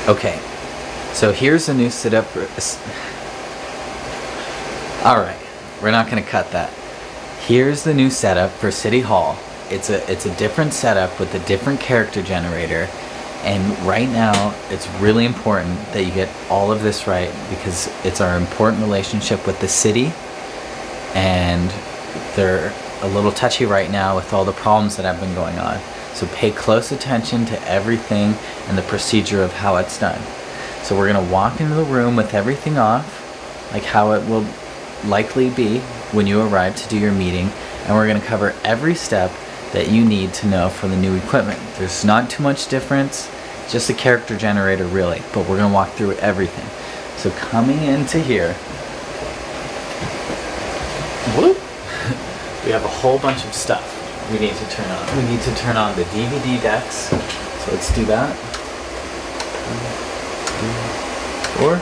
Okay, so here's a new setup. Alright, we're not going to cut that. Here's the new setup for City Hall. It's a different setup with a different character generator. And right now, it's really important that you get all of this right because it's our important relationship with the city. And they're a little touchy right now with all the problems that have been going on. So pay close attention to everything and the procedure of how it's done. So we're gonna walk into the room with everything off, like how it will likely be when you arrive to do your meeting. And we're gonna cover every step that you need to know for the new equipment. There's not too much difference, just a character generator really, but we're gonna walk through everything. So coming into here, whoop, we have a whole bunch of stuff we need to turn on. We need to turn on the DVD decks, so let's do that. 4.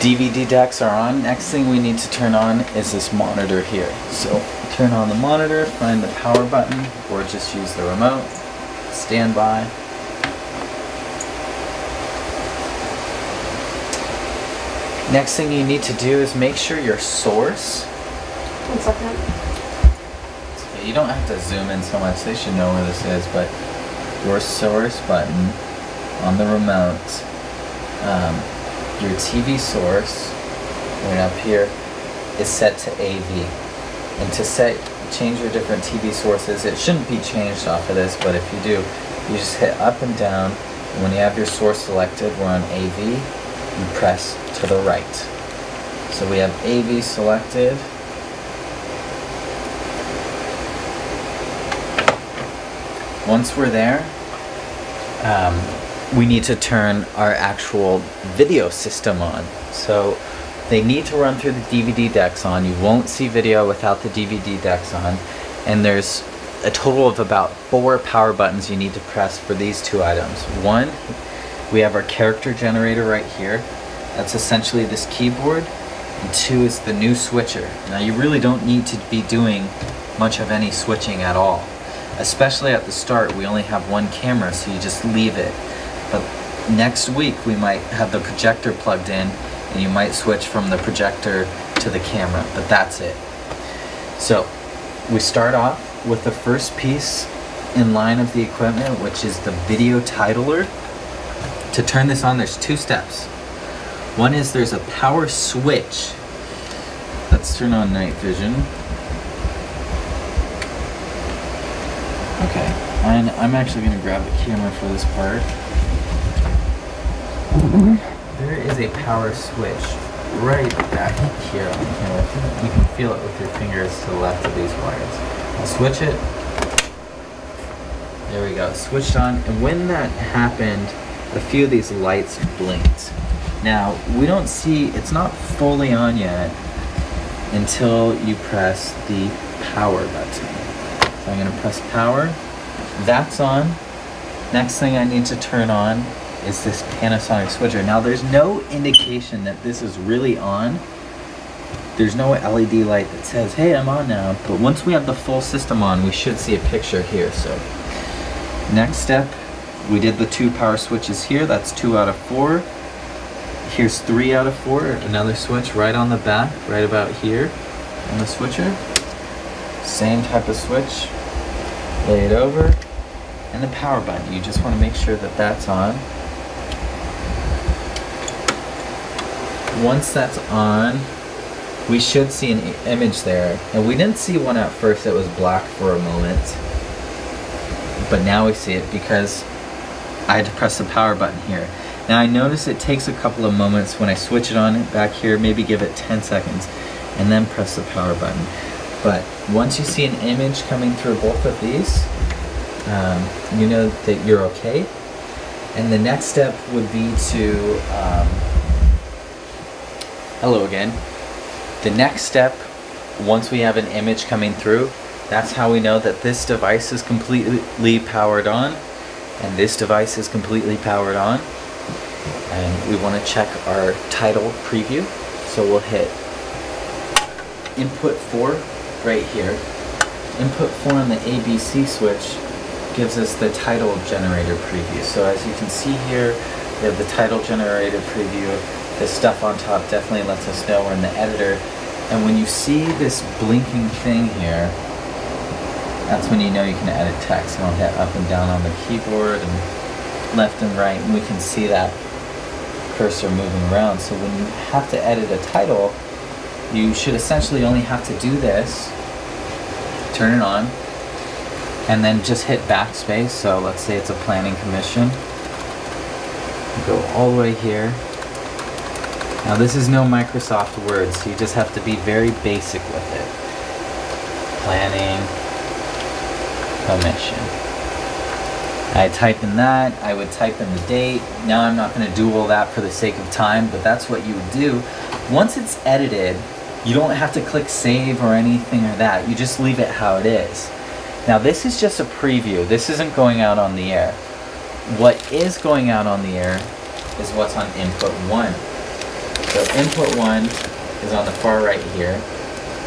DVD decks are on. Next thing we need to turn on is this monitor here. So turn on the monitor, find the power button, or just use the remote. Stand by. Next thing you need to do is make sure your source. 1 second. Okay, you don't have to zoom in so much, they should know where this is, but your source button on the remote, your TV source, right up here, is set to AV. And to change your different TV sources, it shouldn't be changed off of this, but if you do, you just hit up and down, and when you have your source selected, we're on AV, you press to the right. So we have AV selected. Once we're there, we need to turn our actual video system on. So they need to run through the DVD decks on. You won't see video without the DVD decks on. And there's a total of about 4 power buttons you need to press for these 2 items. 1, we have our character generator right here. That's essentially this keyboard. And 2 is the new switcher. Now you really don't need to be doing much of any switching at all. Especially at the start, we only have 1 camera, so you just leave it. But next week we might have the projector plugged in, and you might switch from the projector to the camera, but that's it. So we start off with the first piece in line of the equipment, which is the video titler. To turn this on, there's 2 steps. One is there's a power switch. Let's turn on night vision. Okay, and I'm actually going to grab the camera for this part. There is a power switch right back here on the camera. You can feel it with your fingers to the left of these wires. I'll switch it. There we go, switched on. And when that happened, a few of these lights blinked. Now, we don't see, it's not fully on yet until you press the power button. So I'm going to press power. That's on. Next thing I need to turn on is this Panasonic switcher. Now there's no indication that this is really on. There's no LED light that says, hey, I'm on now. But once we have the full system on, we should see a picture here. So next step, we did the 2 power switches here. That's 2 out of 4. Here's 3 out of 4. Another switch right on the back, right about here on the switcher. Same type of switch. Lay it over. And the power button. You just want to make sure that that's on. Once that's on, we should see an image there. And we didn't see one at first. It was black for a moment. But now we see it because I had to press the power button here. Now I notice it takes a couple of moments when I switch it on back here, maybe give it 10 seconds, and then press the power button. But once you see an image coming through both of these, you know that you're okay. And the next step would be to, hello again. The next step, once we have an image coming through, that's how we know that this device is completely powered on, and this device is completely powered on. And we want to check our Tidal preview. So we'll hit input 4 right here. Input 4 on the ABC switch gives us the Tidal Generator preview. So as you can see here, we have the Tidal Generator preview. This stuff on top definitely lets us know we're in the editor. And when you see this blinking thing here, that's when you know you can edit text. And I'll hit up and down on the keyboard and left and right, and we can see that cursor moving around. So when you have to edit a title, you should essentially only have to do this, turn it on, and then just hit backspace. So let's say it's a planning commission. Go all the way here. Now this is no Microsoft Word, so you just have to be very basic with it. Planning commission. I type in that, I would type in the date. Now I'm not going to do all that for the sake of time, but that's what you would do. Once it's edited, you don't have to click save or anything or that. You just leave it how it is. Now this is just a preview. This isn't going out on the air. What is going out on the air is what's on input 1. So input 1 is on the far right here.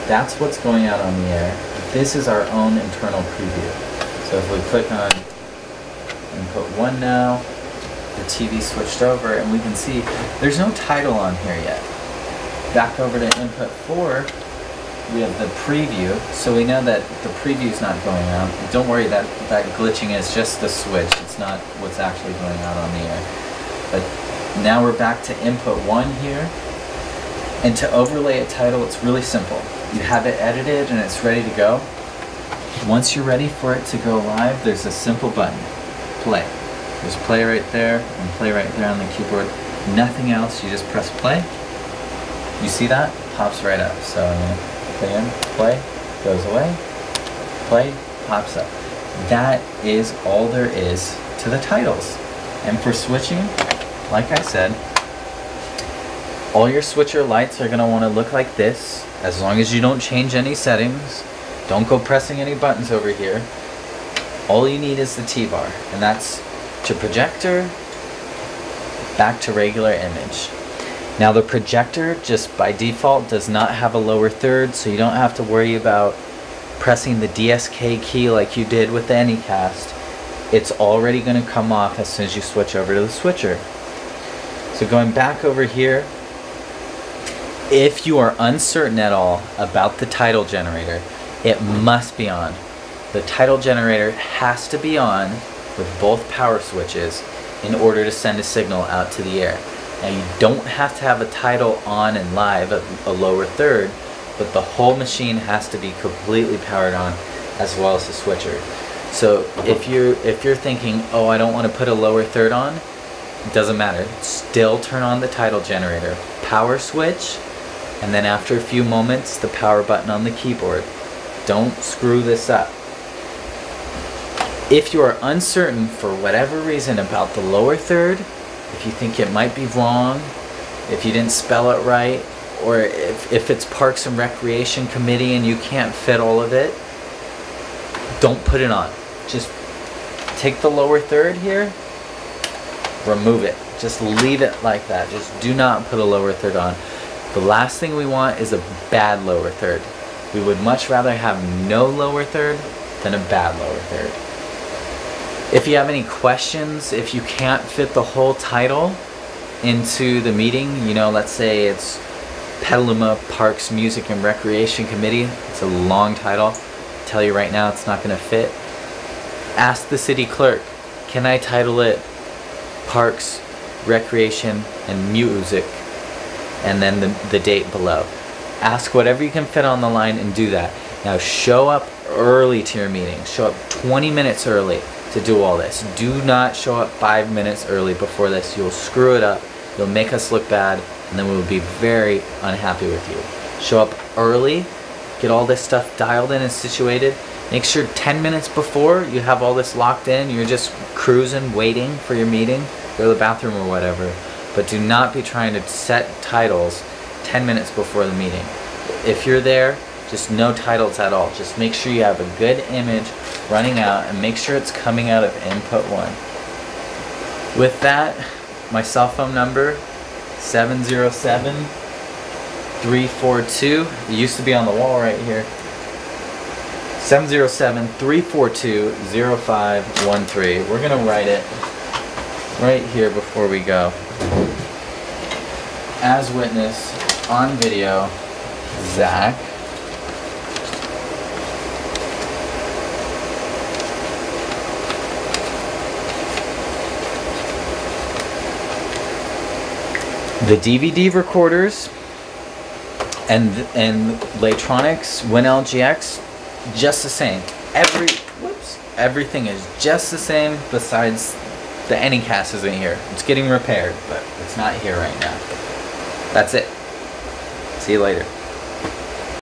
That's what's going out on the air. This is our own internal preview. So if we click on input 1 now, the TV switched over, and we can see there's no title on here yet. Back over to input 4, we have the preview, so we know that the preview is not going out. Don't worry, that glitching is just the switch. It's not what's actually going out on the air. But now we're back to input 1 here, and to overlay a title, it's really simple. You have it edited and it's ready to go. Once you're ready for it to go live, there's a simple button. Play. There's play right there and play right there on the keyboard. Nothing else, you just press play. You see that? Pops right up. So I'm going to play in, play, goes away, play, pops up. That is all there is to the titles. And for switching, like I said, all your switcher lights are going to want to look like this, as long as you don't change any settings. Don't go pressing any buttons over here. All you need is the T-bar, and that's to projector, back to regular image. Now the projector, just by default, does not have a lower third, so you don't have to worry about pressing the DSK key like you did with the Anycast. It's already going to come off as soon as you switch over to the switcher. So going back over here, if you are uncertain at all about the Tidal Generator, it must be on. The Tidal Generator has to be on with both power switches in order to send a signal out to the air. Now you don't have to have a Tidal on and live at a lower third, but the whole machine has to be completely powered on as well as the switcher. So if you're thinking, oh, I don't want to put a lower third on, it doesn't matter. Still turn on the Tidal Generator. Power switch, and then after a few moments, the power button on the keyboard. Don't screw this up. If you are uncertain for whatever reason about the lower third, if you think it might be wrong, if you didn't spell it right, or if it's Parks and Recreation Committee and you can't fit all of it, don't put it on. Just take the lower third here, remove it. Just leave it like that. Just do not put a lower third on. The last thing we want is a bad lower third. We would much rather have no lower third than a bad lower third. If you have any questions, if you can't fit the whole title into the meeting, you know, let's say it's Petaluma Parks, Music and Recreation Committee. It's a long title. I'll tell you right now, it's not going to fit. Ask the city clerk, can I title it Parks, Recreation, and Music, and then the date below. Ask whatever you can fit on the line and do that. Now show up early to your meeting. Show up 20 minutes early to do all this. Do not show up 5 minutes early before this. You'll screw it up. You'll make us look bad, and then we will be very unhappy with you. Show up early. Get all this stuff dialed in and situated. Make sure 10 minutes before you have all this locked in. You're just cruising, waiting for your meeting. Go to the bathroom or whatever. But do not be trying to set titles 10 minutes before the meeting. If you're there, just no titles at all. Just make sure you have a good image running out and make sure it's coming out of input 1. With that, my cell phone number, 707-342. It used to be on the wall right here. 707-342-0513. We're gonna write it right here before we go. As witness on video, Zach. The DVD recorders and Laytronics WinLGX, just the same. Everything is just the same besides the Anycast isn't here. It's getting repaired, but it's not here right now. That's it. See you later.